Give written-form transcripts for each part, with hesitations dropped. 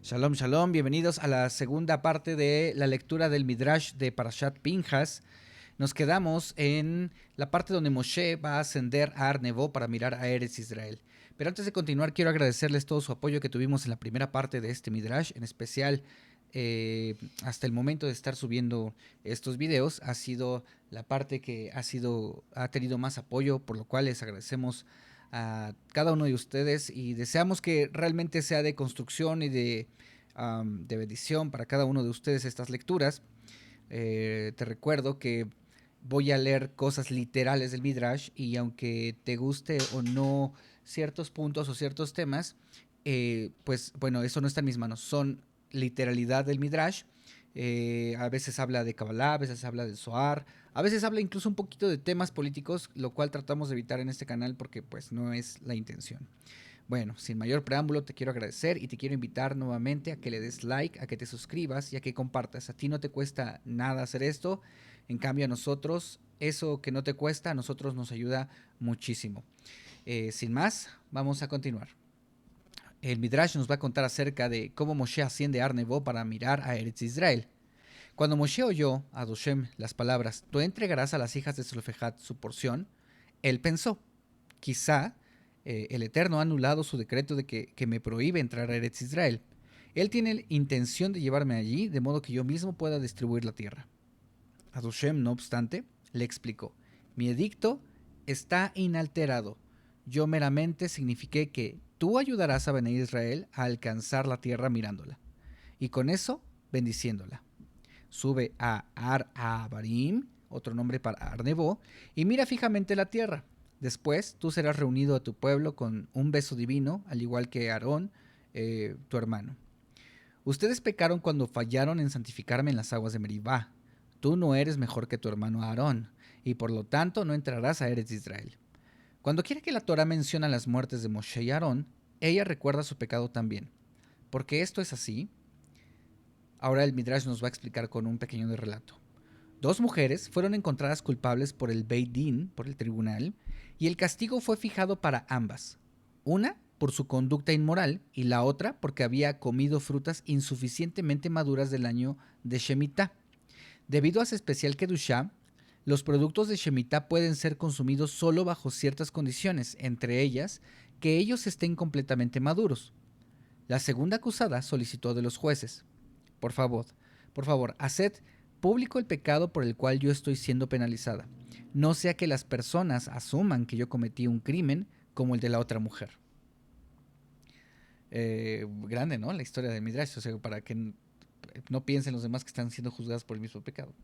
Shalom, shalom, bienvenidos a la segunda parte de la lectura del Midrash de Parashat Pinjas. Nos quedamos en la parte donde Moshe va a ascender a Ar Nebo para mirar a Eretz Israel. Pero antes de continuar, quiero agradecerles todo su apoyo que tuvimos en la primera parte de este Midrash, en especial hasta el momento de estar subiendo estos videos. Ha sido la parte que ha tenido más apoyo, por lo cual les agradecemos a cada uno de ustedes y deseamos que realmente sea de construcción y de bendición para cada uno de ustedes estas lecturas. Te recuerdo que voy a leer cosas literales del Midrash y aunque te guste o no ciertos puntos o ciertos temas, pues bueno, eso no está en mis manos, son literalidad del Midrash. A veces habla de Kabbalah, a veces habla de Zohar, a veces habla incluso un poquito de temas políticos, lo cual tratamos de evitar en este canal porque pues no es la intención. Bueno, sin mayor preámbulo, te quiero agradecer y te quiero invitar nuevamente a que le des like, a que te suscribas y a que compartas. A ti no te cuesta nada hacer esto, en cambio a nosotros, eso que no te cuesta, a nosotros nos ayuda muchísimo. Sin más, vamos a continuar. El Midrash nos va a contar acerca de cómo Moshe asciende a Ar Nebo para mirar a Eretz Israel. Cuando Moshe oyó a Doshem las palabras, tú entregarás a las hijas de Zelofejad su porción, él pensó, quizá el Eterno ha anulado su decreto de que me prohíbe entrar a Eretz Israel. Él tiene intención de llevarme allí, de modo que yo mismo pueda distribuir la tierra. A Doshem, no obstante, le explicó, mi edicto está inalterado. Yo meramente signifiqué que tú ayudarás a Bené Israel a alcanzar la tierra mirándola, y con eso bendiciéndola. Sube a Ar-Abarim, otro nombre para Ar-Nebo, y mira fijamente la tierra. Después tú serás reunido a tu pueblo con un beso divino, al igual que Aarón, tu hermano. Ustedes pecaron cuando fallaron en santificarme en las aguas de Meribá. Tú no eres mejor que tu hermano Aarón, y por lo tanto no entrarás a Eretz Israel. Cuando quiera que la Torah menciona las muertes de Moshe y Aarón, ella recuerda su pecado también. Porque esto es así, ahora el Midrash nos va a explicar con un pequeño relato. Dos mujeres fueron encontradas culpables por el Beit Din, por el tribunal, y el castigo fue fijado para ambas. Una por su conducta inmoral y la otra porque había comido frutas insuficientemente maduras del año de Shemitah. Debido a su especial Kedushá, los productos de Shemitah pueden ser consumidos solo bajo ciertas condiciones, entre ellas que ellos estén completamente maduros. La segunda acusada solicitó de los jueces: por favor, haced público el pecado por el cual yo estoy siendo penalizada. No sea que las personas asuman que yo cometí un crimen como el de la otra mujer. Grande, ¿no? La historia de Midrash, o sea, para que no piensen los demás que están siendo juzgados por el mismo pecado.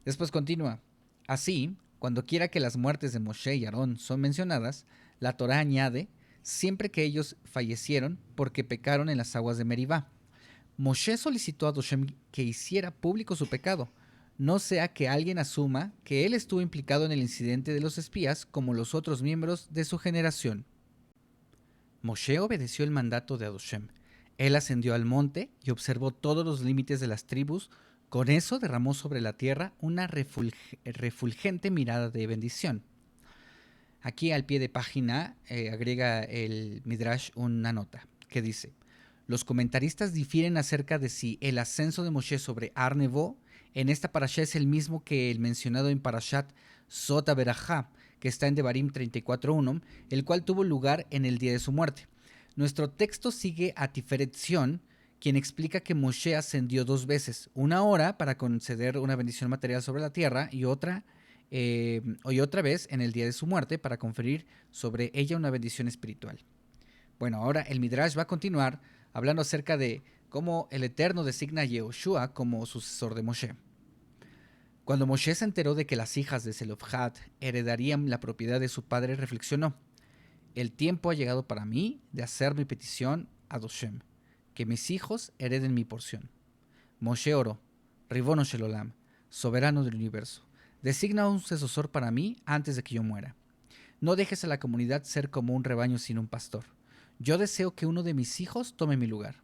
Después continúa. Así, cuando quiera que las muertes de Moshe y Aarón son mencionadas, la Torah añade, siempre que ellos fallecieron porque pecaron en las aguas de Meribá. Moshe solicitó a Doshem que hiciera público su pecado, no sea que alguien asuma que él estuvo implicado en el incidente de los espías como los otros miembros de su generación. Moshe obedeció el mandato de Adoshem. Él ascendió al monte y observó todos los límites de las tribus. Con eso derramó sobre la tierra una refulgente mirada de bendición. Aquí al pie de página agrega el Midrash una nota que dice: los comentaristas difieren acerca de si el ascenso de Moshe sobre Ar Nebo en esta parashá es el mismo que el mencionado en Parashat Sota Berajá, que está en Devarim 34.1, el cual tuvo lugar en el día de su muerte. Nuestro texto sigue a Tiferet Zion, quien explica que Moshe ascendió dos veces, una hora para conceder una bendición material sobre la tierra y otra vez en el día de su muerte para conferir sobre ella una bendición espiritual. Bueno, ahora el Midrash va a continuar hablando acerca de cómo el Eterno designa a Yehoshua como sucesor de Moshe. Cuando Moshe se enteró de que las hijas de Zelofhad heredarían la propiedad de su padre, reflexionó: el tiempo ha llegado para mí de hacer mi petición a Doshem, que mis hijos hereden mi porción. Moshe oró: Ribono Shelolam, soberano del universo, designa un sucesor para mí antes de que yo muera. No dejes a la comunidad ser como un rebaño sin un pastor. Yo deseo que uno de mis hijos tome mi lugar.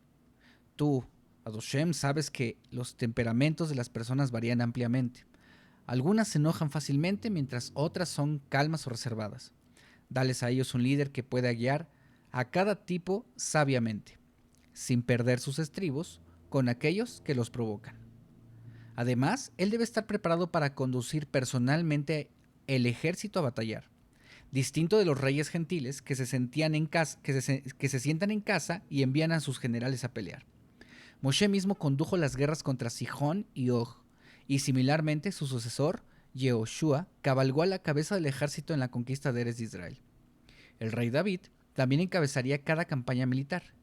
Tú, Adoshem, sabes que los temperamentos de las personas varían ampliamente. Algunas se enojan fácilmente mientras otras son calmas o reservadas. Dales a ellos un líder que pueda guiar a cada tipo sabiamente. sin perder sus estribos, con aquellos que los provocan. Además, él debe estar preparado para conducir personalmente el ejército a batallar, distinto de los reyes gentiles que se sentían en casa, que se sientan en casa y envían a sus generales a pelear. Moshe mismo condujo las guerras contra Sihón y Og, y similarmente su sucesor, Yehoshua, cabalgó a la cabeza del ejército en la conquista de Eres de Israel. El rey David también encabezaría cada campaña militar.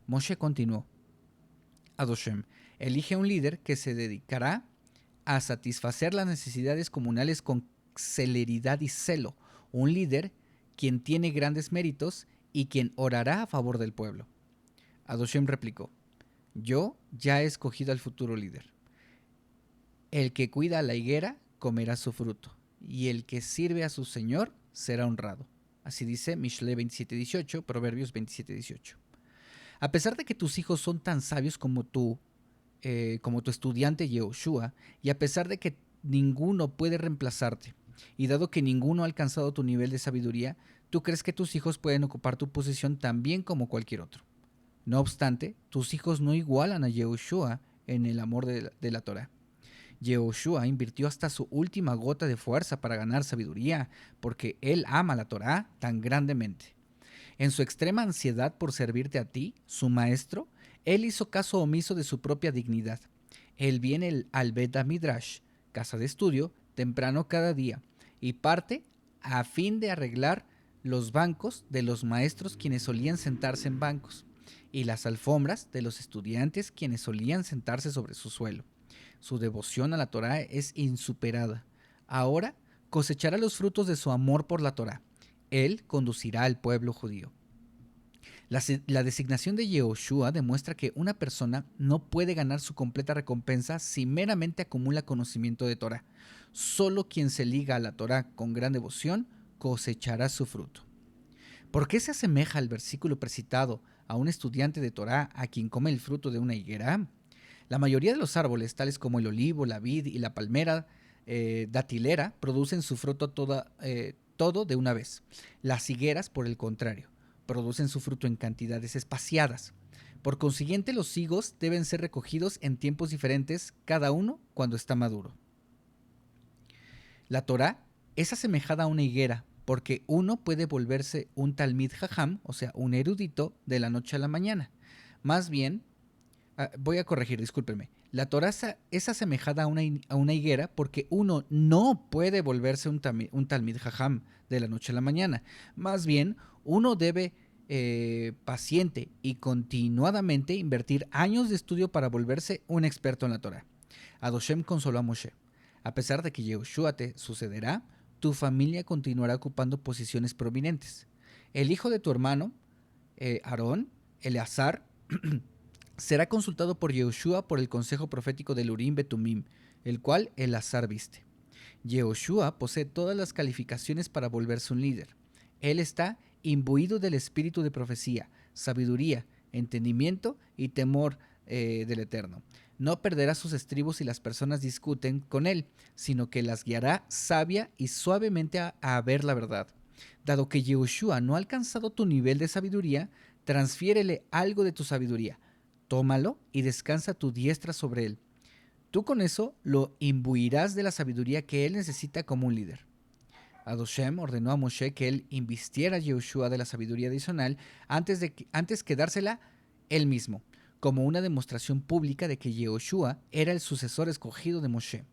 Moshe continuó: Adoshem elige un líder que se dedicará a satisfacer las necesidades comunales con celeridad y celo, un líder quien tiene grandes méritos y quien orará a favor del pueblo. Adoshem replicó: yo ya he escogido al futuro líder. El que cuida a la higuera comerá su fruto, y el que sirve a su señor será honrado. Así dice Mishle 27:18, Proverbios 27:18. A pesar de que tus hijos son tan sabios como tu estudiante Yehoshua, y a pesar de que ninguno puede reemplazarte, y dado que ninguno ha alcanzado tu nivel de sabiduría, tú crees que tus hijos pueden ocupar tu posición tan bien como cualquier otro. No obstante, tus hijos no igualan a Yehoshua en el amor de la Torah. Yehoshua invirtió hasta su última gota de fuerza para ganar sabiduría, porque él ama la Torah tan grandemente. En su extrema ansiedad por servirte a ti, su maestro, él hizo caso omiso de su propia dignidad. Él viene al Bet Midrash, casa de estudio, temprano cada día, y parte a fin de arreglar los bancos de los maestros quienes solían sentarse en bancos, y las alfombras de los estudiantes quienes solían sentarse sobre su suelo. Su devoción a la Torá es insuperada. Ahora cosechará los frutos de su amor por la Torá. Él conducirá al pueblo judío. La designación de Yehoshua demuestra que una persona no puede ganar su completa recompensa si meramente acumula conocimiento de Torá. Solo quien se liga a la Torá con gran devoción cosechará su fruto. ¿Por qué se asemeja el versículo precitado a un estudiante de Torá a quien come el fruto de una higuera? La mayoría de los árboles, tales como el olivo, la vid y la palmera datilera, producen su fruto todo de una vez. Las higueras, por el contrario, producen su fruto en cantidades espaciadas. Por consiguiente, los higos deben ser recogidos en tiempos diferentes, cada uno cuando está maduro. La Torá es asemejada a una higuera, porque uno puede volverse un Talmid Jajam, o sea, un erudito, de la noche a la mañana. Más bien, voy a corregir, discúlpenme. La Torá es asemejada a una higuera porque uno no puede volverse un Talmid Jajam de la noche a la mañana. Más bien, uno debe paciente y continuadamente invertir años de estudio para volverse un experto en la Torá. Adoshem consoló a Moshe. A pesar de que Yehoshua te sucederá, tu familia continuará ocupando posiciones prominentes. El hijo de tu hermano, Aarón, Eleazar, será consultado por Yehoshua por el consejo profético del Urim Betumim, el cual Eleazar viste. Yehoshua posee todas las calificaciones para volverse un líder. Él está imbuido del espíritu de profecía, sabiduría, entendimiento y temor del Eterno. No perderá sus estribos si las personas discuten con él, sino que las guiará sabia y suavemente a ver la verdad. Dado que Yehoshua no ha alcanzado tu nivel de sabiduría, transfiérele algo de tu sabiduría. Tómalo y descansa tu diestra sobre él. Tú con eso lo imbuirás de la sabiduría que él necesita como un líder. Adoshem ordenó a Moshe que él invistiera a Yehoshua de la sabiduría adicional antes que dársela él mismo, como una demostración pública de que Yehoshua era el sucesor escogido de Moshe.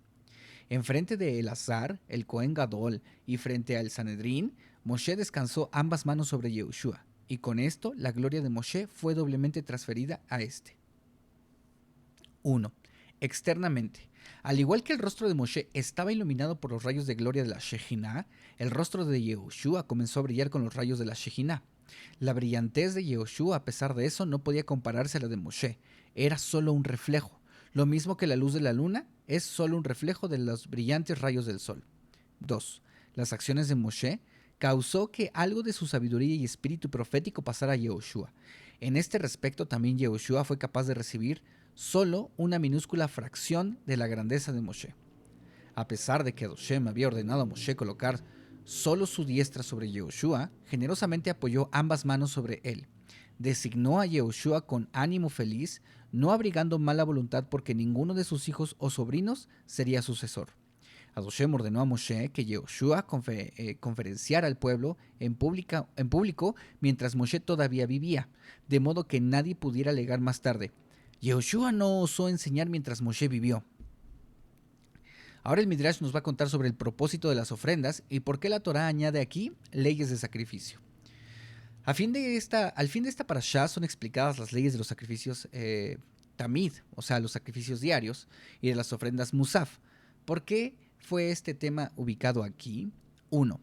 Enfrente de Eleazar, el Cohen Gadol, y frente al Sanedrín, Moshe descansó ambas manos sobre Yehoshua, y con esto la gloria de Moshe fue doblemente transferida a este. 1. Externamente. Al igual que el rostro de Moshe estaba iluminado por los rayos de gloria de la Shejinah, el rostro de Yehoshua comenzó a brillar con los rayos de la Shejinah. La brillantez de Yehoshua, a pesar de eso, no podía compararse a la de Moshe. Era solo un reflejo. Lo mismo que la luz de la luna es solo un reflejo de los brillantes rayos del sol. 2. Las acciones de Moshe causó que algo de su sabiduría y espíritu profético pasara a Yehoshua. En este respecto, también Yehoshua fue capaz de recibir solo una minúscula fracción de la grandeza de Moshe. A pesar de que Adoshem había ordenado a Moshe colocar solo su diestra sobre Yehoshua, generosamente apoyó ambas manos sobre él. Designó a Yehoshua con ánimo feliz, no abrigando mala voluntad porque ninguno de sus hijos o sobrinos sería sucesor. Hashem ordenó a Moshe que Yehoshua conferenciara al pueblo en público mientras Moshe todavía vivía, de modo que nadie pudiera alegar más tarde: Yehoshua no osó enseñar mientras Moshe vivió. Ahora el Midrash nos va a contar sobre el propósito de las ofrendas y por qué la Torá añade aquí leyes de sacrificio. Al fin de esta parashá son explicadas las leyes de los sacrificios tamid, o sea, los sacrificios diarios, y de las ofrendas musaf. ¿Por qué fue este tema ubicado aquí? 1.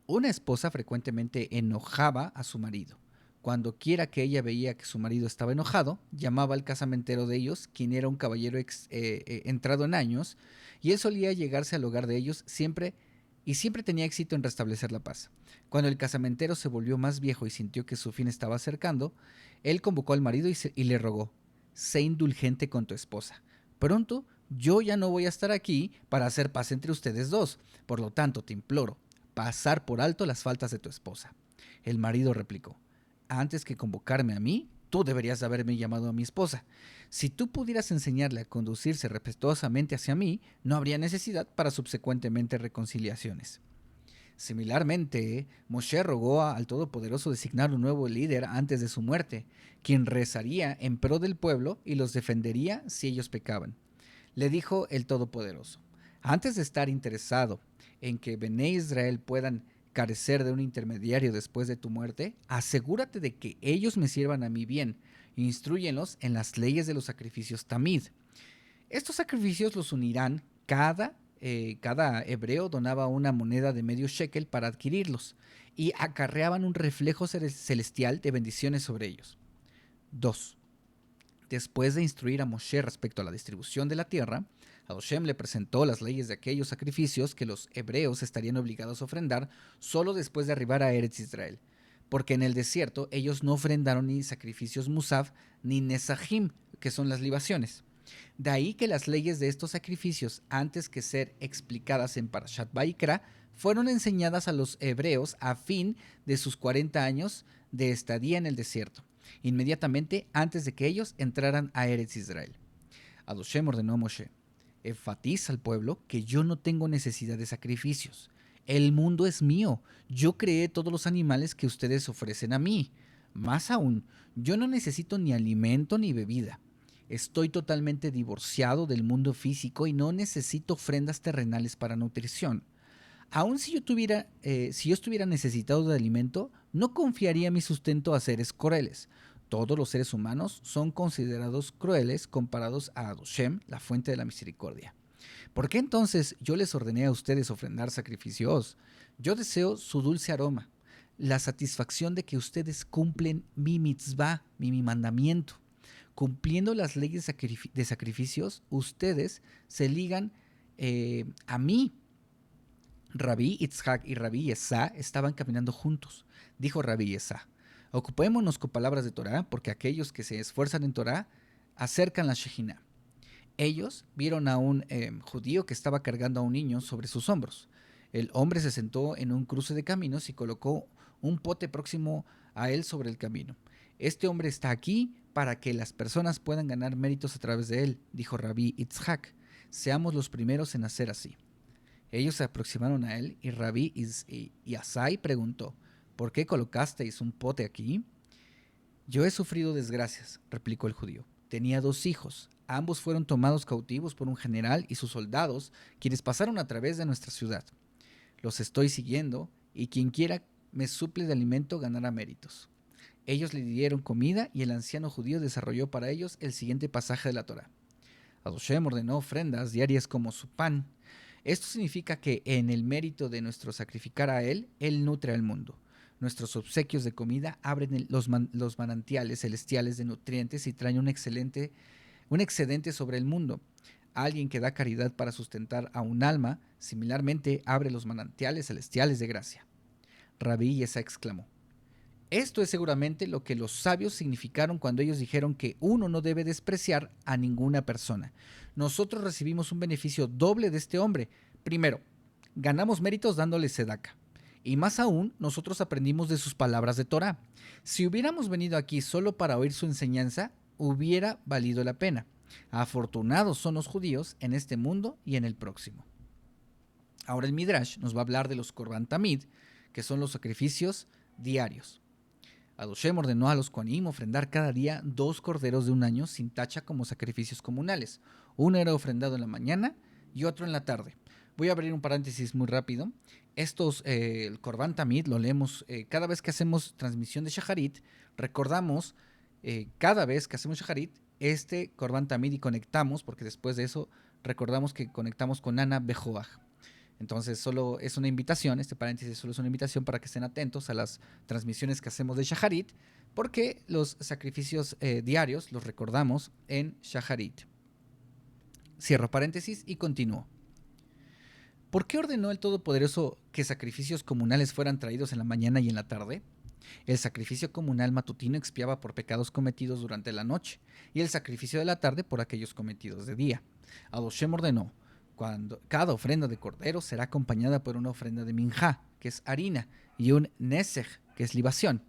Una esposa frecuentemente enojaba a su marido. Cuando quiera que ella veía que su marido estaba enojado, llamaba al casamentero de ellos, quien era un caballero entrado en años, y él solía llegarse al hogar de ellos siempre tenía éxito en restablecer la paz. Cuando el casamentero se volvió más viejo y sintió que su fin estaba acercando, él convocó al marido y le rogó: sé indulgente con tu esposa. Pronto yo ya no voy a estar aquí para hacer paz entre ustedes dos. Por lo tanto, te imploro pasar por alto las faltas de tu esposa. El marido replicó: antes que convocarme a mí, tú deberías haberme llamado a mi esposa. Si tú pudieras enseñarle a conducirse respetuosamente hacia mí, no habría necesidad para subsecuentemente reconciliaciones. Similarmente, Moshe rogó al Todopoderoso designar un nuevo líder antes de su muerte, quien rezaría en pro del pueblo y los defendería si ellos pecaban. Le dijo el Todopoderoso: antes de estar interesado en que Bené Israel puedan carecer de un intermediario después de tu muerte, asegúrate de que ellos me sirvan a mí bien. Instrúyenlos en las leyes de los sacrificios tamid. Estos sacrificios los unirán. Cada hebreo donaba una moneda de medio shekel para adquirirlos y acarreaban un reflejo celestial de bendiciones sobre ellos. 2. Después de instruir a Moshe respecto a la distribución de la tierra, Hashem le presentó las leyes de aquellos sacrificios que los hebreos estarían obligados a ofrendar solo después de arribar a Eretz Israel, porque en el desierto ellos no ofrendaron ni sacrificios musaf ni nesajim, que son las libaciones. De ahí que las leyes de estos sacrificios, antes que ser explicadas en Parashat Vayikra, fueron enseñadas a los hebreos a fin de sus 40 años de estadía en el desierto, inmediatamente antes de que ellos entraran a Eretz Israel. Hashem ordenó a Moshe: enfatiza al pueblo que yo no tengo necesidad de sacrificios. El mundo es mío. Yo creé todos los animales que ustedes ofrecen a mí. Más aún, yo no necesito ni alimento ni bebida. Estoy totalmente divorciado del mundo físico y no necesito ofrendas terrenales para nutrición. Aun si yo estuviera necesitado de alimento, no confiaría mi sustento a seres crueles. Todos los seres humanos son considerados crueles comparados a Hashem, la fuente de la misericordia. ¿Por qué entonces yo les ordené a ustedes ofrendar sacrificios? Yo deseo su dulce aroma, la satisfacción de que ustedes cumplen mi mitzvah, mi mandamiento. Cumpliendo las leyes de sacrificios, ustedes se ligan a mí. Rabí Itzhak y Rabí Yesá estaban caminando juntos. Dijo Rabí Yesá: ocupémonos con palabras de Torá, porque aquellos que se esfuerzan en Torá acercan la Shejina. Ellos vieron a un judío que estaba cargando a un niño sobre sus hombros. El hombre se sentó en un cruce de caminos y colocó un pote próximo a él sobre el camino. Este hombre está aquí para que las personas puedan ganar méritos a través de él, dijo Rabí Itzhak. Seamos los primeros en hacer así. Ellos se aproximaron a él y Rabí Yasai preguntó: ¿por qué colocasteis un pote aquí? Yo he sufrido desgracias, replicó el judío. Tenía 2 hijos. Ambos fueron tomados cautivos por un general y sus soldados, quienes pasaron a través de nuestra ciudad. Los estoy siguiendo y quien quiera me suple de alimento ganará méritos. Ellos le dieron comida y el anciano judío desarrolló para ellos el siguiente pasaje de la Torá. Hashem ordenó ofrendas diarias como su pan. Esto significa que en el mérito de nuestro sacrificar a Él, Él nutre al mundo. Nuestros obsequios de comida abren los manantiales celestiales de nutrientes y traen un excedente sobre el mundo. Alguien que da caridad para sustentar a un alma, similarmente abre los manantiales celestiales de gracia. Rabí Yesá exclamó: esto es seguramente lo que los sabios significaron cuando ellos dijeron que uno no debe despreciar a ninguna persona. Nosotros recibimos un beneficio doble de este hombre. Primero, ganamos méritos dándole sedaca. Y más aún, nosotros aprendimos de sus palabras de Torah. Si hubiéramos venido aquí solo para oír su enseñanza, hubiera valido la pena. Afortunados son los judíos en este mundo y en el próximo. Ahora el Midrash nos va a hablar de los Korban Tamid, que son los sacrificios diarios. Adoshem ordenó a los Kohanim ofrendar cada día 2 corderos de un año sin tacha como sacrificios comunales. Uno era ofrendado en la mañana y otro en la tarde. Voy a abrir un paréntesis muy rápido. El Korban Tamid lo leemos cada vez que hacemos transmisión de Shacharit. Recordamos cada vez que hacemos Shacharit este Korban Tamid y conectamos, porque después de eso recordamos que conectamos con Ana Bejoach. Entonces solo es una invitación, este paréntesis solo es una invitación para que estén atentos a las transmisiones que hacemos de Shacharit, porque los sacrificios diarios los recordamos en Shacharit. Cierro paréntesis y continúo. ¿Por qué ordenó el Todopoderoso que sacrificios comunales fueran traídos en la mañana y en la tarde? El sacrificio comunal matutino expiaba por pecados cometidos durante la noche, y el sacrificio de la tarde por aquellos cometidos de día. Adoshem ordenó: cada ofrenda de cordero será acompañada por una ofrenda de minjá, que es harina, y un nesej, que es libación.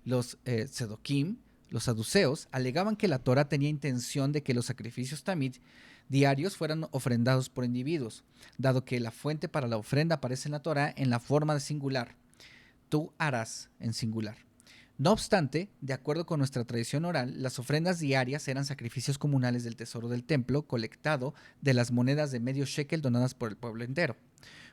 Los sedokim, los saduceos, alegaban que la Torah tenía intención de que los sacrificios tamid diarios fueran ofrendados por individuos, dado que la fuente para la ofrenda aparece en la Torah en la forma de singular. Tú harás en singular. No obstante, de acuerdo con nuestra tradición oral, las ofrendas diarias eran sacrificios comunales del tesoro del templo, colectado de las monedas de medio shekel donadas por el pueblo entero.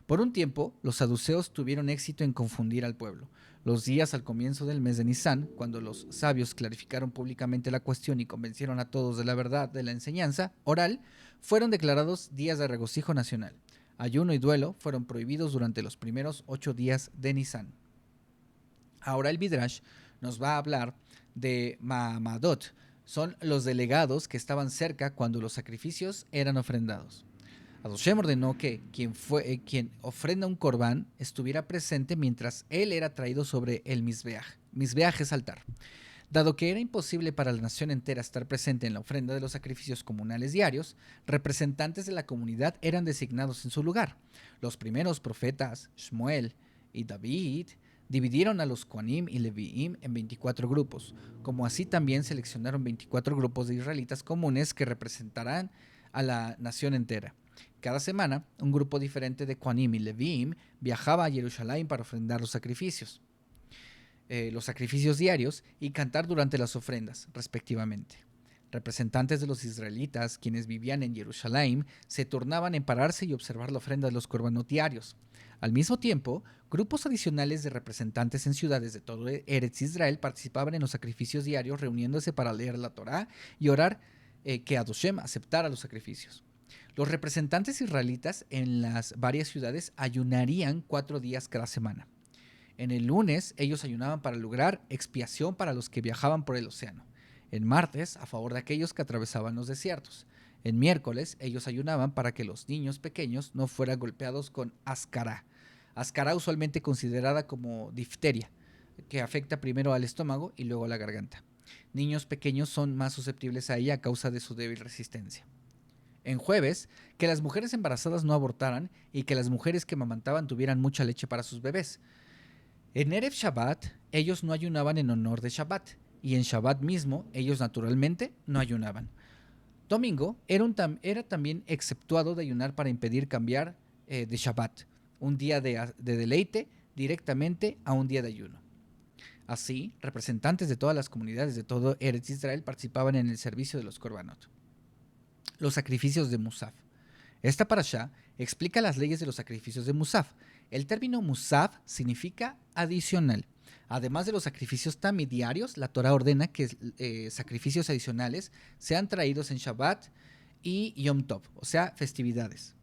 Por un tiempo, los saduceos tuvieron éxito en confundir al pueblo. Los días al comienzo del mes de Nisan, cuando los sabios clarificaron públicamente la cuestión y convencieron a todos de la verdad de la enseñanza oral, fueron declarados días de regocijo nacional. Ayuno y duelo fueron prohibidos durante los primeros 8 días de Nisan. Ahora el Midrash nos va a hablar de Ma'amadot. Son los delegados que estaban cerca cuando los sacrificios eran ofrendados. Adoshem ordenó que quien ofrenda un corbán estuviera presente mientras él era traído sobre el Mizbeach. Mizbeach es altar. Dado que era imposible para la nación entera estar presente en la ofrenda de los sacrificios comunales diarios, representantes de la comunidad eran designados en su lugar. Los primeros profetas, Shmuel y David, dividieron a los Kohanim y Leviim en 24 grupos, como así también seleccionaron 24 grupos de israelitas comunes que representarán a la nación entera. Cada semana, un grupo diferente de Kohanim y Leviim viajaba a Jerusalén para ofrendar los sacrificios diarios y cantar durante las ofrendas, respectivamente. Representantes de los israelitas, quienes vivían en Jerusalén, se turnaban en pararse y observar la ofrenda de los corbanot diarios. Al mismo tiempo, grupos adicionales de representantes en ciudades de todo Eretz Israel participaban en los sacrificios diarios, reuniéndose para leer la Torá y orar que Adoshem aceptara los sacrificios. Los representantes israelitas en las varias ciudades ayunarían 4 días cada semana. En el lunes, ellos ayunaban para lograr expiación para los que viajaban por el océano. En martes, a favor de aquellos que atravesaban los desiertos. En miércoles, ellos ayunaban para que los niños pequeños no fueran golpeados con ascará. Ascará usualmente considerada como difteria, que afecta primero al estómago y luego a la garganta. Niños pequeños son más susceptibles a ella a causa de su débil resistencia. En jueves, que las mujeres embarazadas no abortaran y que las mujeres que amamantaban tuvieran mucha leche para sus bebés. En Erev Shabbat, ellos no ayunaban en honor de Shabbat, y en Shabbat mismo, ellos naturalmente no ayunaban. Domingo era también exceptuado de ayunar para impedir cambiar de Shabbat, un día de deleite, directamente a un día de ayuno. Así, representantes de todas las comunidades de todo Eretz Israel participaban en el servicio de los Korbanot. Los sacrificios de Musaf. Esta parashá explica las leyes de los sacrificios de Musaf. El término Musaf significa adicional. Además de los sacrificios tamid diarios, la Torah ordena que sacrificios adicionales sean traídos en Shabbat y Yom Tov, o sea, festividades.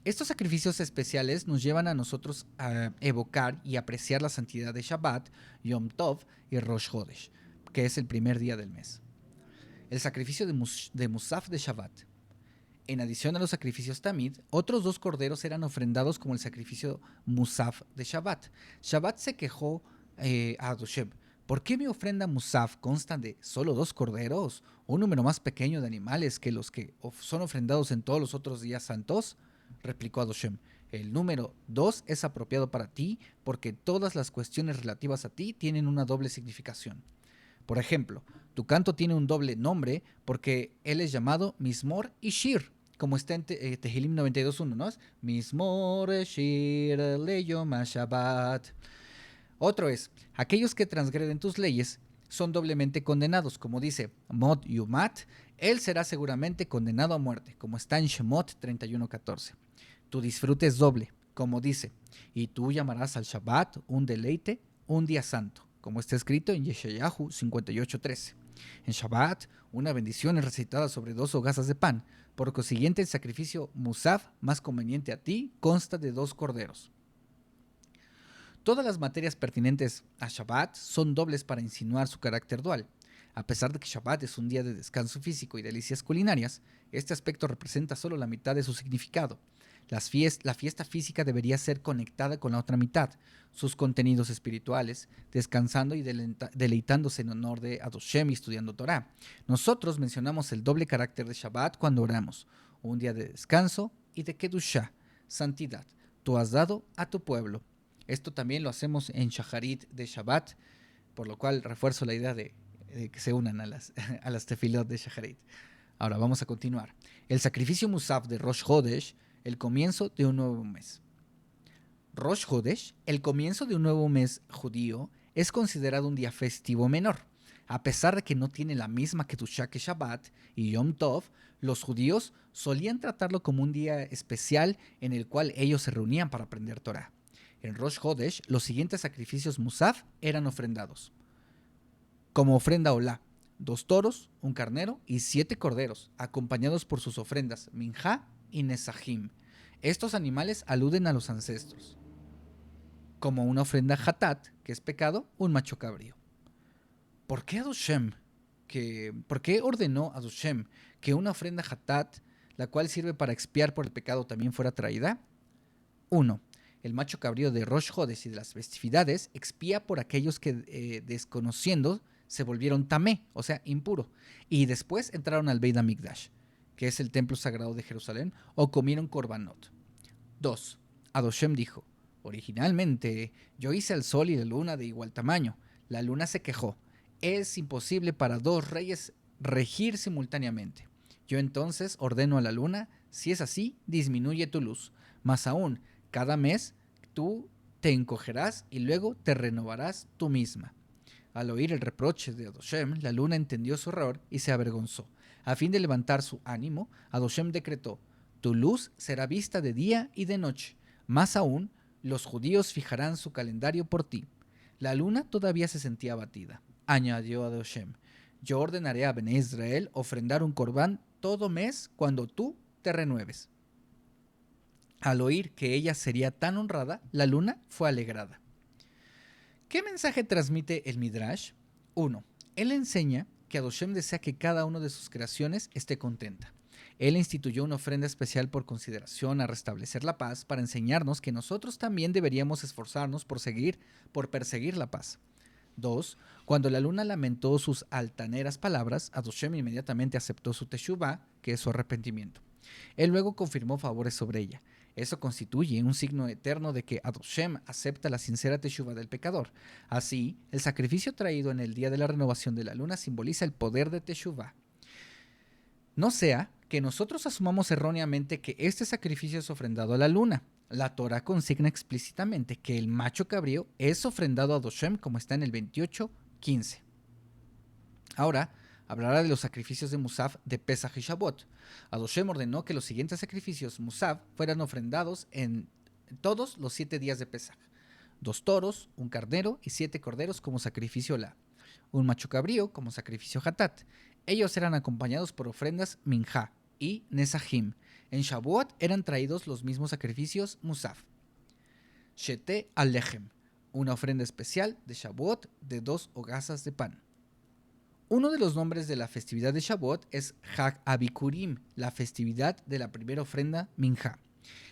Estos sacrificios especiales nos llevan a nosotros a evocar y apreciar la santidad de Shabbat, Yom Tov y Rosh Chodesh, que es el primer día del mes. El sacrificio de Musaf de Shabbat. En adición a los sacrificios tamid, otros 2 corderos eran ofrendados como el sacrificio Musaf de Shabbat. Shabbat se quejó a Adoshem: ¿por qué mi ofrenda Musaf consta de solo 2 corderos? ¿Un número más pequeño de animales que los que son ofrendados en todos los otros días santos? Replicó Adoshem: El número 2 es apropiado para ti porque todas las cuestiones relativas a ti tienen una doble significación. Por ejemplo, tu canto tiene un doble nombre porque él es llamado Mismor y Shir, como está en Tehilim 92.1, ¿no? Mismor, Shir, Leyom, Shabbat. Otro es, aquellos que transgreden tus leyes son doblemente condenados, como dice Mod Yumat, él será seguramente condenado a muerte, como está en Shemot 31.14. Tu disfrute es doble, como dice, y tú llamarás al Shabbat un deleite, un día santo, como está escrito en Yeshayahu 58.13. En Shabbat, una bendición es recitada sobre 2 hogazas de pan, por consiguiente el sacrificio musaf más conveniente a ti consta de 2 corderos. Todas las materias pertinentes a Shabbat son dobles para insinuar su carácter dual. A pesar de que Shabbat es un día de descanso físico y delicias culinarias, este aspecto representa solo la mitad de su significado. La fiesta física debería ser conectada con la otra mitad, sus contenidos espirituales, descansando y deleitándose en honor de Adoshem y estudiando Torah. Nosotros mencionamos el doble carácter de Shabbat cuando oramos, un día de descanso y de Kedushah, santidad. Tú has dado a tu pueblo. Esto también lo hacemos en Shacharit de Shabbat, por lo cual refuerzo la idea de que se unan a las tefilot de Shacharit. Ahora vamos a continuar. El sacrificio Musaf de Rosh Hodesh, el comienzo de un nuevo mes. Rosh Hodesh, el comienzo de un nuevo mes judío, es considerado un día festivo menor. A pesar de que no tiene la misma Kedushá que Shabbat y Yom Tov, los judíos solían tratarlo como un día especial en el cual ellos se reunían para aprender Torah. En Rosh Hodesh, los siguientes sacrificios Musaf eran ofrendados. Como ofrenda Olá, 2 toros, un carnero y 7 corderos, acompañados por sus ofrendas Minjá y Nesajim. Estos animales aluden a los ancestros. Como una ofrenda Hatat, que es pecado, un macho cabrío. ¿Por qué ordenó a Adoshem que una ofrenda Hatat, la cual sirve para expiar por el pecado, también fuera traída? 1. El macho cabrío de Rosh Hodesh y de las festividades expía por aquellos que, desconociendo, se volvieron tamé, o sea, impuro, y después entraron al Beit HaMikdash, que es el templo sagrado de Jerusalén, o comieron korbanot. 2. Adoshem dijo, originalmente yo hice el sol y la luna de igual tamaño. La luna se quejó. Es imposible para 2 reyes regir simultáneamente. Yo entonces ordeno a la luna, si es así, disminuye tu luz. Más aún, cada mes tú te encogerás y luego te renovarás tú misma. Al oír el reproche de Adoshem, la luna entendió su error y se avergonzó. A fin de levantar su ánimo, Adoshem decretó, tu luz será vista de día y de noche. Más aún, los judíos fijarán su calendario por ti. La luna todavía se sentía abatida. Añadió Adoshem, yo ordenaré a Bene Israel ofrendar un corbán todo mes cuando tú te renueves. Al oír que ella sería tan honrada, la luna fue alegrada. ¿Qué mensaje transmite el Midrash? 1. Él enseña que Adoshem desea que cada una de sus creaciones esté contenta. Él instituyó una ofrenda especial por consideración a restablecer la paz para enseñarnos que nosotros también deberíamos esforzarnos por perseguir la paz. 2. Cuando la luna lamentó sus altaneras palabras, Adoshem inmediatamente aceptó su teshuvah, que es su arrepentimiento. Él luego confirmó favores sobre ella. Eso constituye un signo eterno de que Adoshem acepta la sincera teshuvah del pecador. Así, el sacrificio traído en el día de la renovación de la luna simboliza el poder de teshuvah. No sea que nosotros asumamos erróneamente que este sacrificio es ofrendado a la luna. La Torah consigna explícitamente que el macho cabrío es ofrendado a Adoshem, como está en el 28:15. Ahora, hablará de los sacrificios de Musaf de Pesach y Shavuot. Adoshem ordenó que los siguientes sacrificios Musaf fueran ofrendados en todos los 7 días de Pesach. 2 toros, un carnero y 7 corderos como sacrificio Olá. Un macho cabrío como sacrificio Hatat. Ellos eran acompañados por ofrendas Minjá y Nesajim. En Shavuot eran traídos los mismos sacrificios Musaf. Shete Alechem, una ofrenda especial de Shavuot de 2 hogazas de pan. Uno de los nombres de la festividad de Shavuot es Hag Abikurim, la festividad de la primera ofrenda Minjá.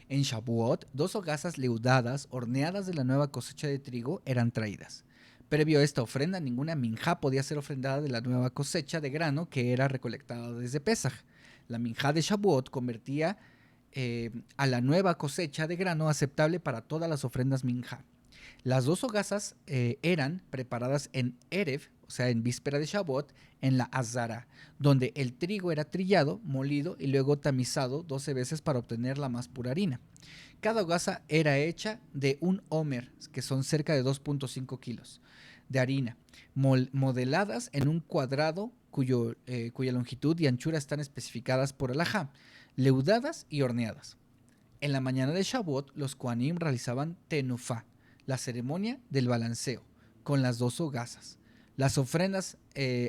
En Shavuot, 2 hogazas leudadas, horneadas de la nueva cosecha de trigo, eran traídas. Previo a esta ofrenda, ninguna minjá podía ser ofrendada de la nueva cosecha de grano que era recolectada desde Pesach. La minjá de Shavuot a la nueva cosecha de grano aceptable para todas las ofrendas minja. Las dos hogazas eran preparadas en Erev, o sea, en víspera de Shavuot, en la Azara, donde el trigo era trillado, molido y luego tamizado 12 veces para obtener la más pura harina. Cada hogaza era hecha de un homer, que son cerca de 2.5 kilos, de harina, modeladas en un cuadrado cuya longitud y anchura están especificadas por alajá, leudadas y horneadas. En la mañana de Shavuot, los Kohanim realizaban tenufá, la ceremonia del balanceo, con las dos hogazas. Las ofrendas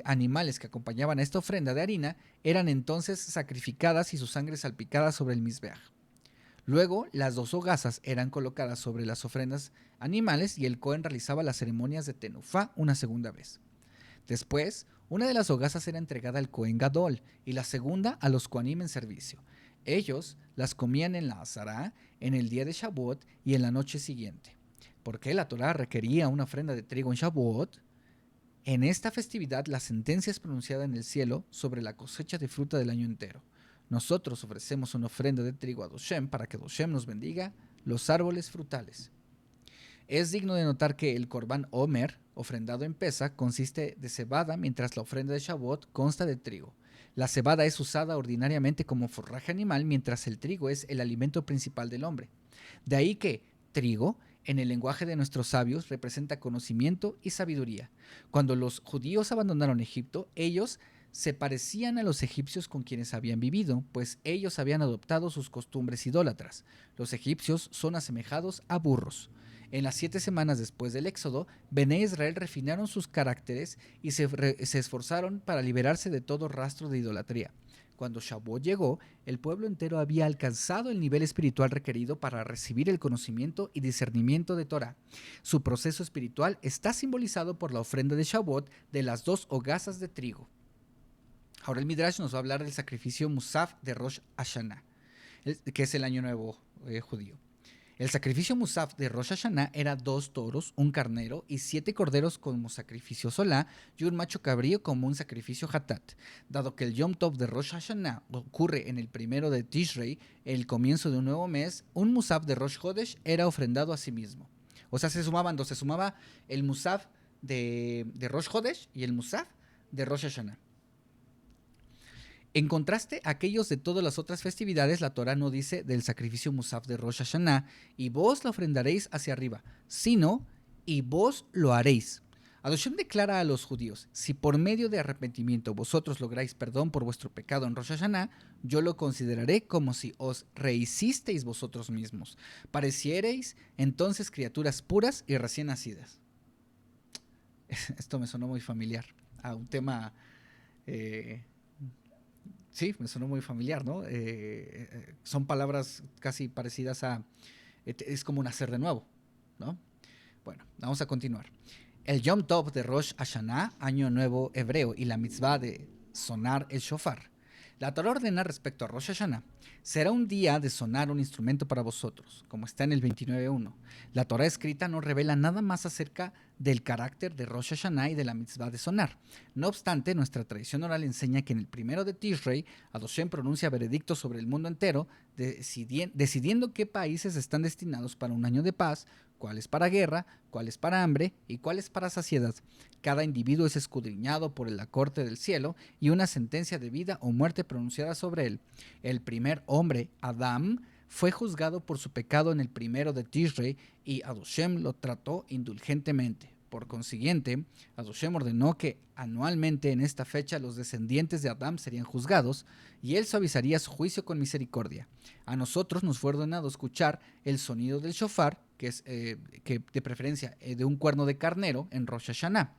animales que acompañaban a esta ofrenda de harina eran entonces sacrificadas y su sangre salpicada sobre el mizbeach. Luego, las dos hogazas eran colocadas sobre las ofrendas animales y el Cohen realizaba las ceremonias de tenufá una segunda vez. Después, una de las hogazas era entregada al Cohen Gadol y la segunda a los Kohanim en servicio. Ellos las comían en la Azara, en el día de Shavuot y en la noche siguiente. ¿Por qué la Torá requería una ofrenda de trigo en Shavuot? En esta festividad la sentencia es pronunciada en el cielo sobre la cosecha de fruta del año entero. Nosotros ofrecemos una ofrenda de trigo a Doshem para que Doshem nos bendiga los árboles frutales. Es digno de notar que el Corban Omer, ofrendado en Pesa, consiste de cebada, mientras la ofrenda de Shavuot consta de trigo. La cebada es usada ordinariamente como forraje animal, mientras el trigo es el alimento principal del hombre. De ahí que trigo, en el lenguaje de nuestros sabios, representa conocimiento y sabiduría. Cuando los judíos abandonaron Egipto, ellos se parecían a los egipcios con quienes habían vivido, pues ellos habían adoptado sus costumbres idólatras. Los egipcios son asemejados a burros. En las 7 semanas después del Éxodo, Bené Israel refinaron sus caracteres y se esforzaron para liberarse de todo rastro de idolatría. Cuando Shavuot llegó, el pueblo entero había alcanzado el nivel espiritual requerido para recibir el conocimiento y discernimiento de Torah. Su proceso espiritual está simbolizado por la ofrenda de Shavuot de las 2 hogazas de trigo. Ahora el Midrash nos va a hablar del sacrificio Musaf de Rosh Hashanah, que es el año nuevo judío. El sacrificio Musaf de Rosh Hashanah era 2 toros, un carnero y 7 corderos como sacrificio solá y un macho cabrío como un sacrificio hatat. Dado que el Yom Tov de Rosh Hashanah ocurre en el 1 de Tishrei, el comienzo de un nuevo mes, un Musaf de Rosh Chodesh era ofrendado a sí mismo. O sea, se sumaban dos, se sumaba el Musaf de Rosh Chodesh y el Musaf de Rosh Hashanah. En contraste a aquellos de todas las otras festividades, la Torá no dice del sacrificio Musaf de Rosh Hashanah, y vos lo ofrendaréis hacia arriba, sino, y vos lo haréis. Adoshem declara a los judíos, si por medio de arrepentimiento vosotros lográis perdón por vuestro pecado en Rosh Hashanah, yo lo consideraré como si os rehicisteis vosotros mismos. Pareciereis entonces criaturas puras y recién nacidas. Esto me sonó muy familiar a un tema... Sí, me sonó muy familiar, ¿no? Son palabras casi parecidas a... Es como nacer de nuevo, ¿no? Bueno, vamos a continuar. El Yom Tov de Rosh Hashanah, año nuevo hebreo, y la mitzvah de sonar el shofar. La Torah ordena respecto a Rosh Hashanah, será un día de sonar un instrumento para vosotros, como está en el 29.1. La Torah escrita no revela nada más acerca del carácter de Rosh Hashanah y de la mitzvah de sonar. No obstante, nuestra tradición oral enseña que en el 1 de Tishrei, Adoshem pronuncia veredicto sobre el mundo entero, decidiendo qué países están destinados para un año de paz, cuáles para guerra, cuáles para hambre y cuáles para saciedad. Cada individuo es escudriñado por la corte del cielo y una sentencia de vida o muerte pronunciada sobre él. El primer hombre, Adán, fue juzgado por su pecado en el 1 de Tishrei y Adoshem lo trató indulgentemente. Por consiguiente, Adoshem ordenó que anualmente en esta fecha los descendientes de Adán serían juzgados y él suavizaría su juicio con misericordia. A nosotros nos fue ordenado escuchar el sonido del shofar, que es que de preferencia de un cuerno de carnero en Rosh Hashanah.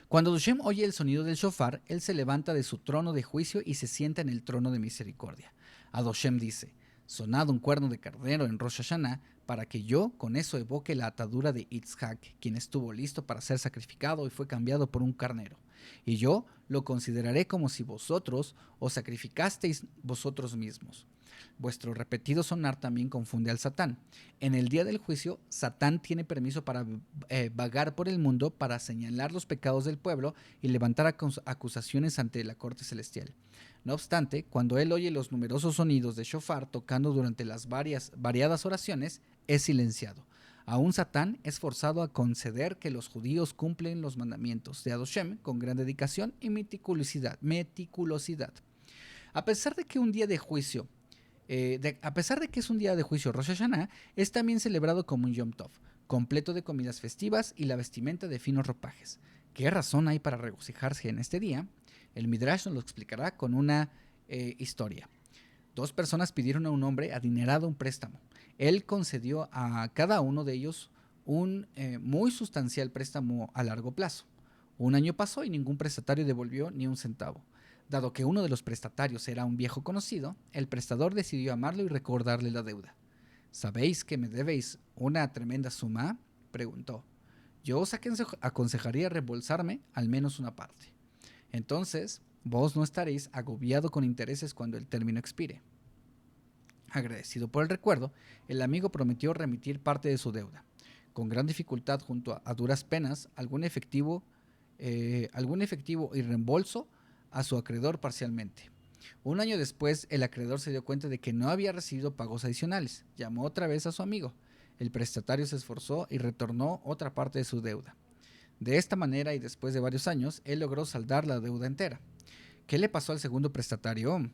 Cuando Adoshem oye el sonido del shofar, él se levanta de su trono de juicio y se sienta en el trono de misericordia. Adoshem dice, sonad un cuerno de carnero en Rosh Hashanah para que yo con eso evoque la atadura de Yitzhak, quien estuvo listo para ser sacrificado y fue cambiado por un carnero. y yo lo consideraré como si vosotros os sacrificasteis vosotros mismos. Vuestro repetido sonar también confunde al Satán. En el día del juicio, Satán tiene permiso para vagar por el mundo, para señalar los pecados del pueblo y levantar acusaciones ante la corte celestial. No obstante, cuando él oye los numerosos sonidos de shofar tocando durante las variadas oraciones, es silenciado. Aún Satán es forzado a conceder que los judíos cumplen los mandamientos de Adoshem con gran dedicación y meticulosidad. A pesar de que un día de juicio a pesar de que es un día de juicio Rosh Hashanah, es también celebrado como un Yom Tov, completo de comidas festivas y la vestimenta de finos ropajes. ¿Qué razón hay para regocijarse en este día? El Midrash nos lo explicará con una historia. Dos personas pidieron a un hombre adinerado un préstamo. Él concedió a cada uno de ellos un muy sustancial préstamo a largo plazo. Un año pasó y ningún prestatario devolvió ni un centavo. Dado que uno de los prestatarios era un viejo conocido, el prestador decidió amarlo y recordarle la deuda. ¿Sabéis que me debéis una tremenda suma?, preguntó. Yo os aconsejaría reembolsarme al menos una parte. Entonces, vos no estaréis agobiado con intereses cuando el término expire. Agradecido por el recuerdo, el amigo prometió remitir parte de su deuda. Con gran dificultad, junto a duras penas, algún efectivo y reembolso a su acreedor parcialmente. Un año después, el acreedor se dio cuenta de que no había recibido pagos adicionales. Llamó otra vez a su amigo. El prestatario se esforzó y retornó otra parte de su deuda. De esta manera, y después de varios años, él logró saldar la deuda entera. ¿Qué le pasó al segundo prestatario?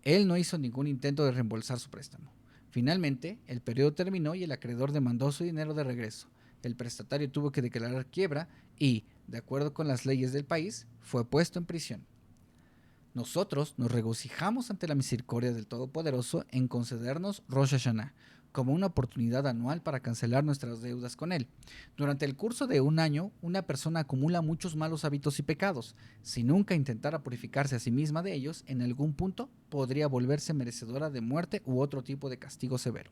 Él no hizo ningún intento de reembolsar su préstamo. Finalmente, el periodo terminó y el acreedor demandó su dinero de regreso. El prestatario tuvo que declarar quiebra y, de acuerdo con las leyes del país, fue puesto en prisión. Nosotros nos regocijamos ante la misericordia del Todopoderoso en concedernos Rosh Hashanah como una oportunidad anual para cancelar nuestras deudas con Él. Durante el curso de un año, una persona acumula muchos malos hábitos y pecados. Si nunca intentara purificarse a sí misma de ellos, en algún punto podría volverse merecedora de muerte u otro tipo de castigo severo.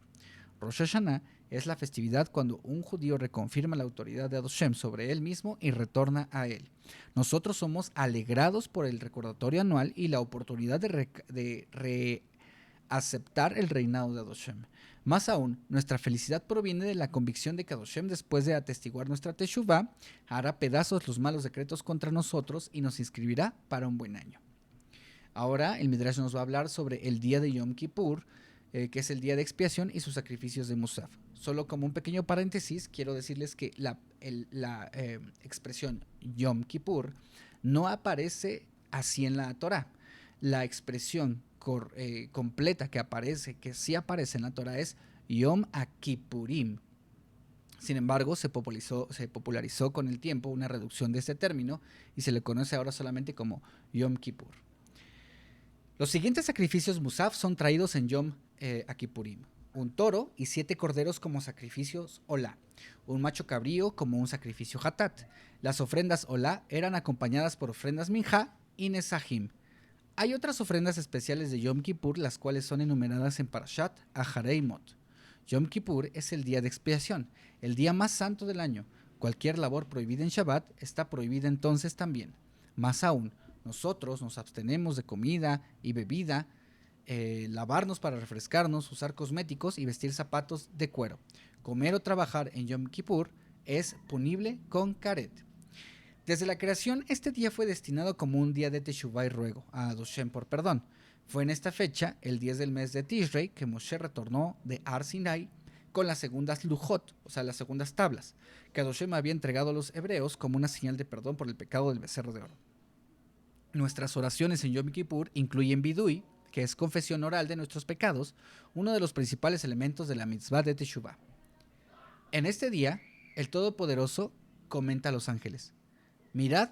Rosh Hashanah es la festividad cuando un judío reconfirma la autoridad de Adoshem sobre él mismo y retorna a él. Nosotros somos alegrados por el recordatorio anual y la oportunidad de reaceptar el reinado de Adoshem. Más aún, nuestra felicidad proviene de la convicción de que Adoshem, después de atestiguar nuestra Teshuvah, hará pedazos los malos decretos contra nosotros y nos inscribirá para un buen año. Ahora el Midrash nos va a hablar sobre el día de Yom Kippur, que es el día de expiación y sus sacrificios de Musaf. Solo como un pequeño paréntesis, quiero decirles que la expresión Yom Kippur no aparece así en la Torah. La expresión completa que sí aparece en la Torah es Yom Kippurim. Sin embargo, se popularizó con el tiempo una reducción de este término y se le conoce ahora solamente como Yom Kippur. Los siguientes sacrificios Musaf son traídos en Yom Kippurim. Un toro y 7 corderos como sacrificios Olá. Un macho cabrío como un sacrificio Hatat. Las ofrendas Olá eran acompañadas por ofrendas Minjá y Nesahim. Hay otras ofrendas especiales de Yom Kippur, las cuales son enumeradas en Parashat Aharei Mot. Yom Kippur es el día de expiación, el día más santo del año. Cualquier labor prohibida en Shabbat está prohibida entonces también. Más aún, nosotros nos abstenemos de comida y bebida, lavarnos para refrescarnos, usar cosméticos y vestir zapatos de cuero. Comer o trabajar en Yom Kippur es punible con karet. Desde la creación, este día fue destinado como un día de Teshuvah y ruego a Adoshem por perdón. Fue en esta fecha, el 10 del mes de Tishrei, que Moshe retornó de Har Sinai con las segundas lujot, o sea, las segundas tablas, que Adoshem había entregado a los hebreos como una señal de perdón por el pecado del becerro de oro. Nuestras oraciones en Yom Kippur incluyen Vidui, que es confesión oral de nuestros pecados, uno de los principales elementos de la mitzvah de Teshuvah. En este día, el Todopoderoso comenta a los ángeles: mirad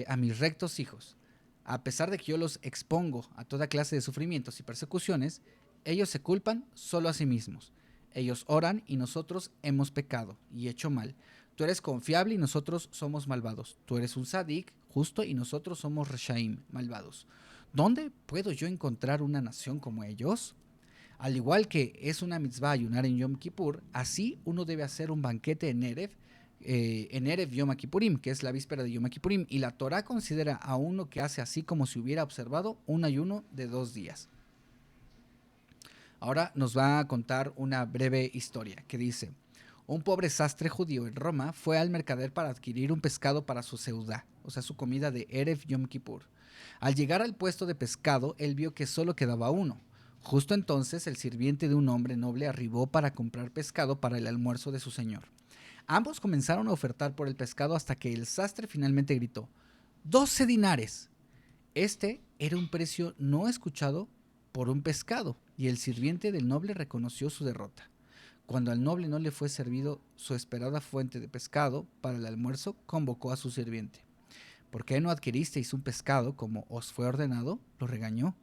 a mis rectos hijos. A pesar de que yo los expongo a toda clase de sufrimientos y persecuciones, ellos se culpan solo a sí mismos. Ellos oran y nosotros hemos pecado y hecho mal. Tú eres confiable y nosotros somos malvados. Tú eres un sadik, justo, y nosotros somos reshaim, malvados. ¿Dónde puedo yo encontrar una nación como ellos? Al igual que es una mitzvah ayunar en Yom Kippur, así uno debe hacer un banquete en Erev en Erev Yom Kippurim, que es la víspera de Yom Kippurim, y la Torá considera a uno que hace así como si hubiera observado un ayuno de 2 días. Ahora nos va a contar una breve historia que dice: un pobre sastre judío en Roma fue al mercader para adquirir un pescado para su seudá, o sea, su comida de Erev Yom Kippur. Al llegar al puesto de pescado, él vio que solo quedaba uno. Justo entonces, el sirviente de un hombre noble arribó para comprar pescado para el almuerzo de su señor. Ambos comenzaron a ofertar por el pescado hasta que el sastre finalmente gritó: ¡12 dinares! Este era un precio no escuchado por un pescado, y el sirviente del noble reconoció su derrota. Cuando al noble no le fue servido su esperada fuente de pescado para el almuerzo, convocó a su sirviente. ¿Por qué no adquiristeis un pescado como os fue ordenado?, lo regañó.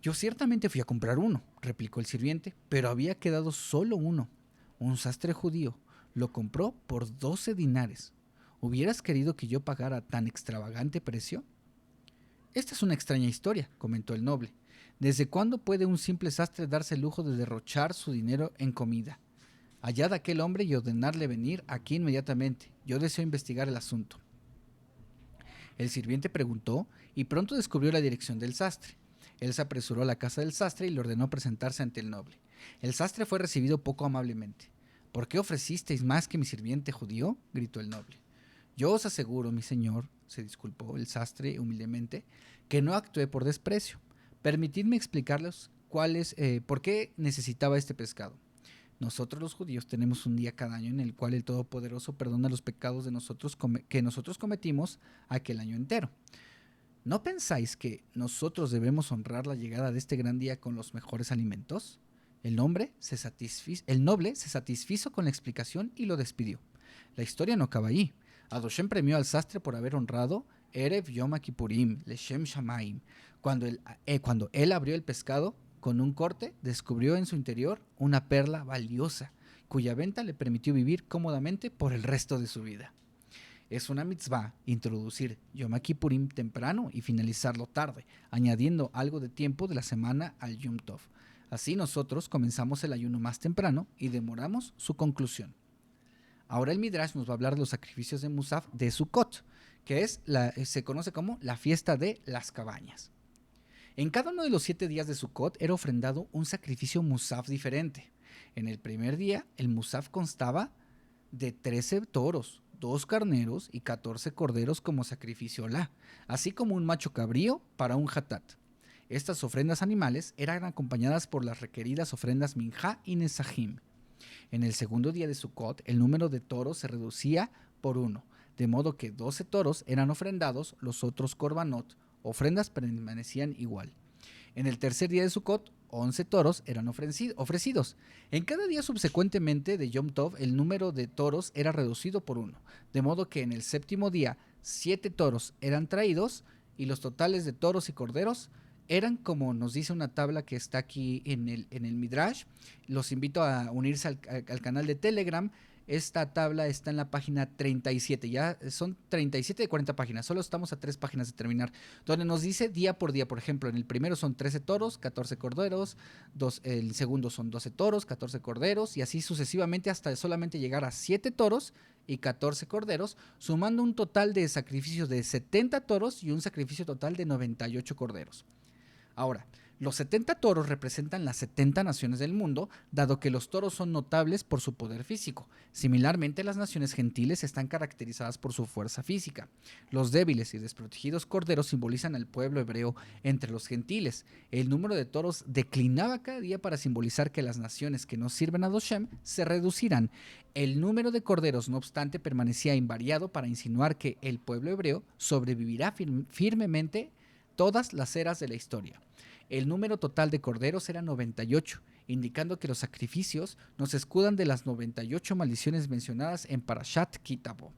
Yo ciertamente fui a comprar uno, replicó el sirviente, pero había quedado solo uno. Un sastre judío lo compró por 12 dinares. ¿Hubieras querido que yo pagara tan extravagante precio? Esta es una extraña historia, comentó el noble. ¿Desde cuándo puede un simple sastre darse el lujo de derrochar su dinero en comida? Hallad a aquel hombre y ordenarle venir aquí inmediatamente. Yo deseo investigar el asunto. El sirviente preguntó y pronto descubrió la dirección del sastre. Él se apresuró a la casa del sastre y le ordenó presentarse ante el noble. El sastre fue recibido poco amablemente. ¿Por qué ofrecisteis más que mi sirviente judío?, gritó el noble. Yo os aseguro, mi señor, se disculpó el sastre humildemente, que no actué por desprecio. Permitidme explicarles por qué necesitaba este pescado. Nosotros los judíos tenemos un día cada año en el cual el Todopoderoso perdona los pecados de que nosotros cometimos aquel año entero. ¿No pensáis que nosotros debemos honrar la llegada de este gran día con los mejores alimentos? El noble se satisfizo con la explicación y lo despidió. La historia no acaba allí. Adoshem premió al sastre por haber honrado Erev Yom Kippurim, Leshem Shamaim. Cuando él abrió el pescado con un corte, descubrió en su interior una perla valiosa, cuya venta le permitió vivir cómodamente por el resto de su vida. Es una mitzvah introducir Yom Kippurim temprano y finalizarlo tarde, añadiendo algo de tiempo de la semana al Yom Tov. Así nosotros comenzamos el ayuno más temprano y demoramos su conclusión. Ahora el Midrash nos va a hablar de los sacrificios de Musaf de Sukkot, que se conoce como la fiesta de las cabañas. En cada uno de los 7 días de Sukkot era ofrendado un sacrificio Musaf diferente. En el primer día, el Musaf constaba de 13 toros, 2 carneros y 14 corderos como sacrificio olá, así como un macho cabrío para un hatat. Estas ofrendas animales eran acompañadas por las requeridas ofrendas minjá y nesajim. En el segundo día de Sukkot, el número de toros se reducía por 1, de modo que 12 toros eran ofrendados, los otros korbanot, ofrendas permanecían igual. En el tercer día de Sukkot, 11 toros eran ofrecidos. En cada día subsecuentemente de Yom Tov, el número de toros era reducido por 1, de modo que en el séptimo día 7 toros eran traídos y los totales de toros y corderos eran, como nos dice una tabla que está aquí en el Midrash. Los invito a unirse al canal de Telegram. Esta tabla está en la página 37, ya son 37 de 40 páginas, solo estamos a 3 páginas de terminar, donde nos dice día por día. Por ejemplo, en el primero son 13 toros, 14 corderos, el segundo son 12 toros, 14 corderos, y así sucesivamente hasta solamente llegar a 7 toros y 14 corderos, sumando un total de sacrificios de 70 toros y un sacrificio total de 98 corderos. Ahora, los 70 toros representan las 70 naciones del mundo, dado que los toros son notables por su poder físico. Similarmente, las naciones gentiles están caracterizadas por su fuerza física. Los débiles y desprotegidos corderos simbolizan al pueblo hebreo entre los gentiles. El número de toros declinaba cada día para simbolizar que las naciones que no sirven a Doshem se reducirán. El número de corderos, no obstante, permanecía invariado para insinuar que el pueblo hebreo sobrevivirá firmemente todas las eras de la historia. El número total de corderos era 98, indicando que los sacrificios nos escudan de las 98 maldiciones mencionadas en Parashat Kitabo.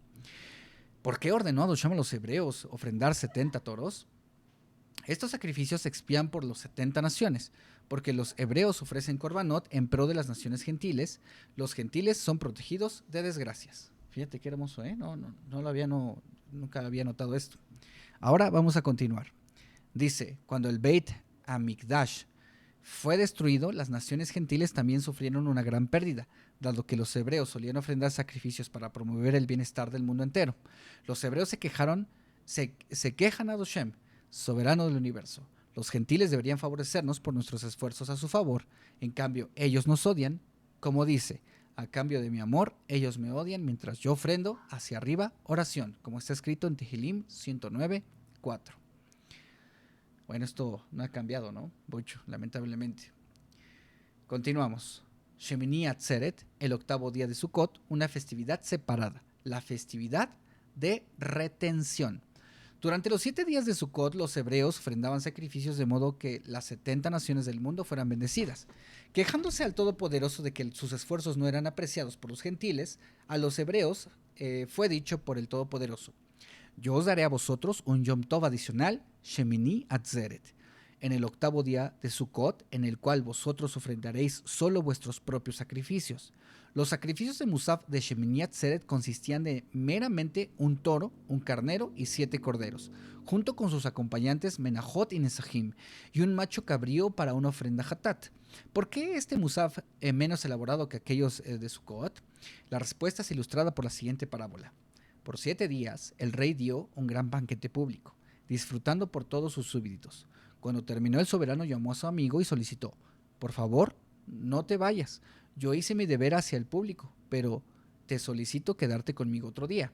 ¿Por qué ordenó Adoshem a los hebreos ofrendar 70 toros? Estos sacrificios expían por los 70 naciones, porque los hebreos ofrecen korbanot en pro de las naciones gentiles. Los gentiles son protegidos de desgracias. Fíjate qué hermoso, ¿eh? Nunca había notado esto. Ahora vamos a continuar. Dice, cuando el Beit Hamikdash fue destruido, las naciones gentiles también sufrieron una gran pérdida, dado que los hebreos solían ofrendar sacrificios para promover el bienestar del mundo entero. Los hebreos se quejan a Hashem, soberano del universo. Los gentiles deberían favorecernos por nuestros esfuerzos a su favor. En cambio, ellos nos odian, como dice, a cambio de mi amor, ellos me odian mientras yo ofrendo hacia arriba oración, como está escrito en Tehilim 109:4. Bueno, esto no ha cambiado, ¿no? Mucho, lamentablemente. Continuamos. Shemini Atzeret, el octavo día de Sukkot, una festividad separada, la festividad de retención. Durante los 7 días de Sukkot, los hebreos ofrendaban sacrificios de modo que las 70 naciones del mundo fueran bendecidas. Quejándose al Todopoderoso de que sus esfuerzos no eran apreciados por los gentiles, a los hebreos fue dicho por el Todopoderoso: yo os daré a vosotros un Yom Tov adicional, Shemini Atzeret, en el octavo día de Sukkot, en el cual vosotros ofrendaréis solo vuestros propios sacrificios. Los sacrificios de Musaf de Shemini Atzeret consistían de meramente un toro, un carnero y 7 corderos, junto con sus acompañantes Menajot y Nesajim, y un macho cabrío para una ofrenda hatat. ¿Por qué este Musaf es menos elaborado que aquellos de Sukkot? La respuesta es ilustrada por la siguiente parábola. Por 7 días, el rey dio un gran banquete público, disfrutando por todos sus súbditos. Cuando terminó, el soberano llamó a su amigo y solicitó: por favor, no te vayas. Yo hice mi deber hacia el público, pero te solicito quedarte conmigo otro día.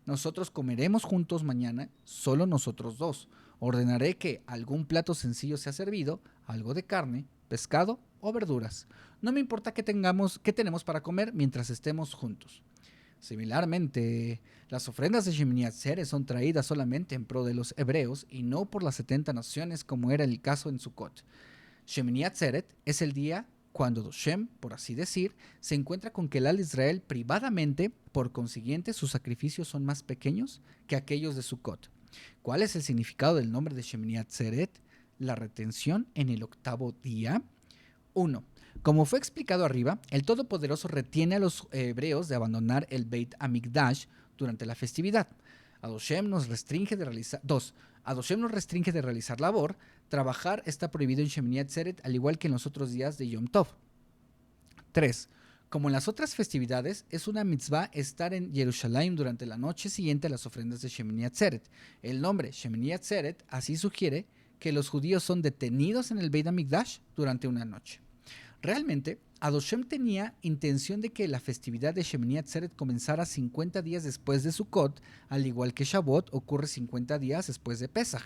Nosotros comeremos juntos mañana, solo nosotros dos. Ordenaré que algún plato sencillo sea servido, algo de carne, pescado o verduras. No me importa qué tenemos para comer mientras estemos juntos. Similarmente, las ofrendas de Shemini Atzeret son traídas solamente en pro de los hebreos y no por las 70 naciones, como era el caso en Sukkot. Shemini Atzeret es el día cuando Hashem, por así decir, se encuentra con Kelal Israel privadamente. Por consiguiente, sus sacrificios son más pequeños que aquellos de Sukkot. ¿Cuál es el significado del nombre de Shemini Atzeret? La retención en el octavo día. 1. Como fue explicado arriba, el Todopoderoso retiene a los hebreos de abandonar el Beit Hamikdash durante la festividad. Hashem nos restringe de realizar. 2. Hashem nos restringe de realizar labor. Trabajar está prohibido en Shemini Atzeret, al igual que en los otros días de Yom Tov. 3. Como en las otras festividades, es una mitzvah estar en Jerusalén durante la noche siguiente a las ofrendas de Shemini Atzeret. El nombre Shemini Atzeret así sugiere que los judíos son detenidos en el Beit Hamikdash durante una noche. Realmente, Hashem tenía intención de que la festividad de Shemini Atzeret comenzara 50 días después de Sukkot, al igual que Shavuot ocurre 50 días después de Pesach.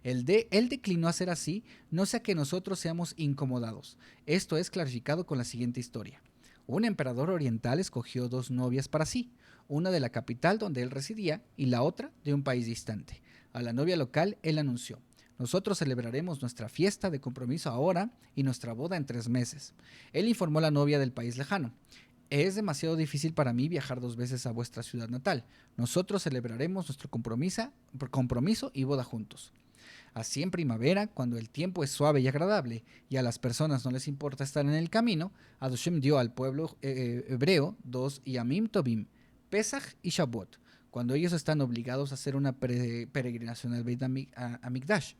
Él declinó hacer así, no sea que nosotros seamos incomodados. Esto es clarificado con la siguiente historia. Un emperador oriental escogió 2 novias para sí, una de la capital donde él residía y la otra de un país distante. A la novia local él anunció: nosotros celebraremos nuestra fiesta de compromiso ahora y nuestra boda en 3 meses. Él informó a la novia del país lejano: es demasiado difícil para mí viajar 2 veces a vuestra ciudad natal. Nosotros celebraremos nuestro compromiso y boda juntos. Así en primavera, cuando el tiempo es suave y agradable y a las personas no les importa estar en el camino, Hashem dio al pueblo hebreo 2 Yamim Tovim, Pesach y Shavuot, cuando ellos están obligados a hacer una peregrinación al Beit Hamikdash.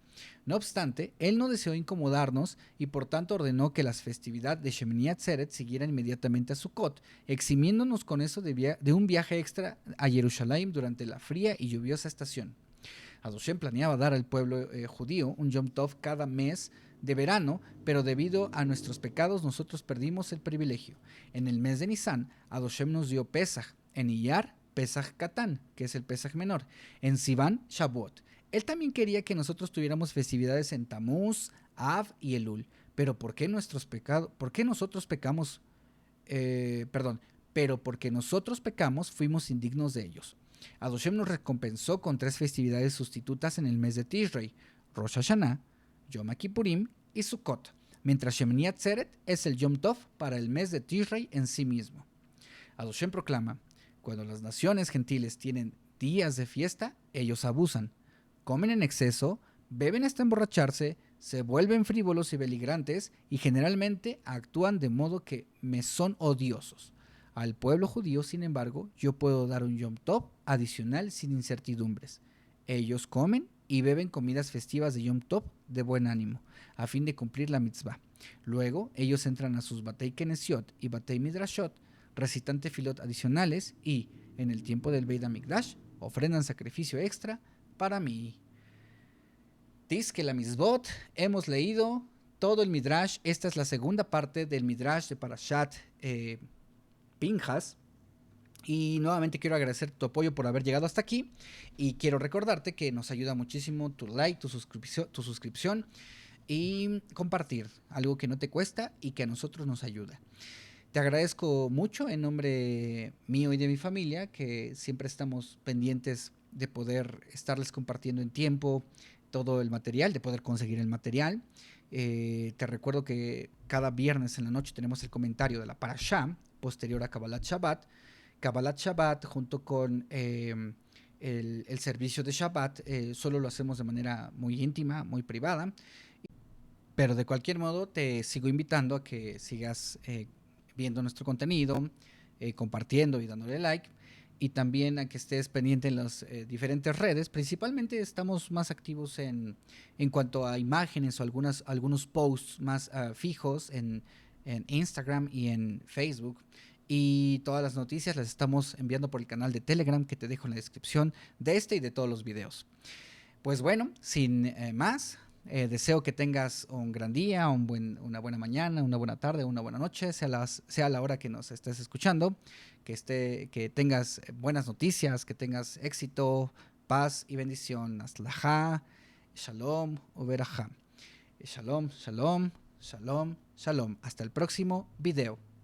No obstante, él no deseó incomodarnos y por tanto ordenó que las festividades de Shemini Atzeret siguieran inmediatamente a Sukkot, eximiéndonos con eso de un viaje extra a Jerusalén durante la fría y lluviosa estación. Hashem planeaba dar al pueblo judío un Yom Tov cada mes de verano, pero debido a nuestros pecados nosotros perdimos el privilegio. En el mes de Nisan, Hashem nos dio Pesach, en Iyar, Pesach Katán, que es el Pesach menor, en Sivan, Shavuot. Él también quería que nosotros tuviéramos festividades en Tamuz, Av y Elul. Pero ¿por qué nosotros pecamos? Pero porque nosotros pecamos fuimos indignos de ellos. Hashem nos recompensó con 3 festividades sustitutas en el mes de Tishrei: Rosh Hashanah, Yom Kippurim y Sukkot, mientras Shemini Atzeret es el Yom Tov para el mes de Tishrei en sí mismo. Hashem proclama: cuando las naciones gentiles tienen días de fiesta, ellos abusan, comen en exceso, beben hasta emborracharse, se vuelven frívolos y beligrantes y generalmente actúan de modo que me son odiosos. Al pueblo judío, sin embargo, yo puedo dar un Yom Tov adicional sin incertidumbres. Ellos comen y beben comidas festivas de Yom Tov de buen ánimo, a fin de cumplir la mitzvah. Luego, ellos entran a sus Batei Kenesiot y Batei Midrashot, recitan tefilot adicionales y, en el tiempo del Beit HaMikdash, ofrendan sacrificio extra para mí. Dice que la Mitzvot, hemos leído todo el Midrash. Esta es la segunda parte del Midrash de Parashat Pinjas. Y nuevamente quiero agradecer tu apoyo por haber llegado hasta aquí. Y quiero recordarte que nos ayuda muchísimo tu like, tu suscripción y compartir. Algo que no te cuesta y que a nosotros nos ayuda. Te agradezco mucho en nombre mío y de mi familia, que siempre estamos pendientes de poder estarles compartiendo en tiempo todo el material, de poder conseguir el material. Te recuerdo que cada viernes en la noche tenemos el comentario de la Parashá, posterior a Kabbalat Shabbat. Kabbalat Shabbat junto con el servicio de Shabbat solo lo hacemos de manera muy íntima, muy privada. Pero de cualquier modo te sigo invitando a que sigas viendo nuestro contenido, compartiendo y dándole like. Y también a que estés pendiente en las diferentes redes. Principalmente estamos más activos en cuanto a imágenes o algunos posts más fijos en Instagram y en Facebook. Y todas las noticias las estamos enviando por el canal de Telegram que te dejo en la descripción de este y de todos los videos. Pues bueno, sin más, deseo que tengas un gran día, una buena mañana, una buena tarde, una buena noche, sea la hora que nos estés escuchando, que tengas buenas noticias, que tengas éxito, paz y bendición. Aslahá, shalom, uberajá. Shalom, shalom, shalom, shalom. Hasta el próximo video.